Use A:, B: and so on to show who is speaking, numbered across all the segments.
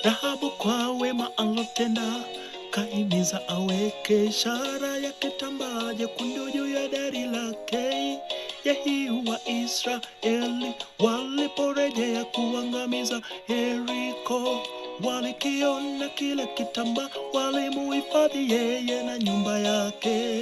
A: Rahabu kwa wema alotenda, kaimiza aweke ishara ya kitambaa jekundu juu ya dari lake. Yehu wa Israeli waliporejea kuangamiza Yeriko, walikiona kile kitambaa, walimuhifadhi yeye na nyumba yake.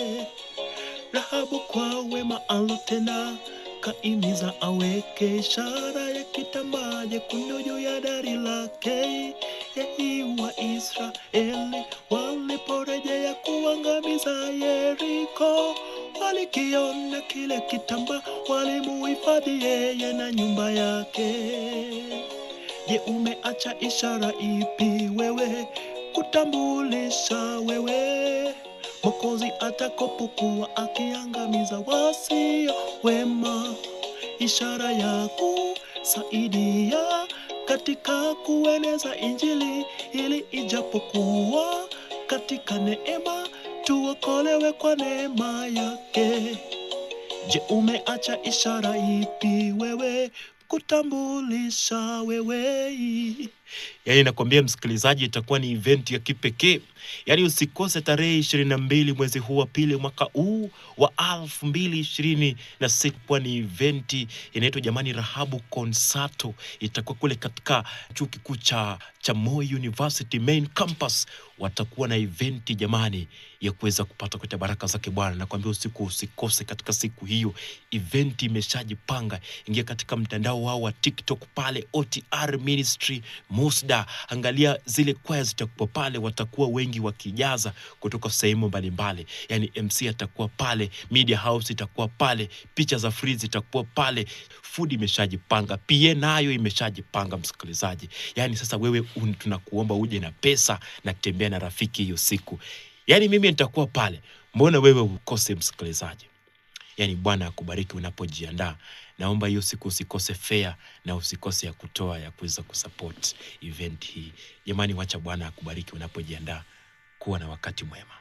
A: Rahabu kwa wema alotenda, kaimiza aweke ishara ya kitambaa jekundu juu ya dari lake. Yehu wa Israeli waliporejea kuangamiza Yeriko, walikiona kile kitambaa, walimuhifadhi yeye na nyumba yake. Je, umeacha ishara ipi wewe kutambulisha wewe Mwokozi atakapokuwa akiangamiza wasio wema? Ishara ya kusaidia katika kueneza Injili, ili ijapokuwa katika neema tuokolewe kwa neema yake. Je, umeacha ishara ipi wewe kutambulisha wewe? Yaani nakwambia msikilizaji, itakuwa ni event ya kipekee. Yaani usikose tarehe 22 mwezi huu wa pili mwaka huu wa 2026. Kwa ni event inaitwa jamani Rahabu Concerto. Itakuwa kule katika chuo kikuu cha Moi University main campus. Watakuwa na event jamani ya kuweza kupata kwa baraka zake Bwana. Nakwambia usikose katika siku hiyo. Event imeshajipanga. Ingia katika mtandao wao wa TikTok pale OTR Ministry Musda. Angalia zile kwaya zitakuwa pale, watakuwa wengi wakijaza kutoka sehemu mbalimbali. Yaani MC atakuwa pale, Media House itakuwa pale, picha za free zitakuwa pale, food imeshajipanga, PA nayo imeshajipanga msikilizaji. Yaani sasa wewe tunakuomba uje na pesa na tembea na rafiki hiyo siku. Yaani mimi nitakuwa pale. Mbona wewe ukose msikilizaji? Yaani Bwana akubariki unapojiandaa. Naomba hiyo siku usikose fare na usikose ya kutoa ya kuweza kusupport event hii. Jamani, wacha Bwana akubariki unapojiandaa. Kuwa na wakati mwema.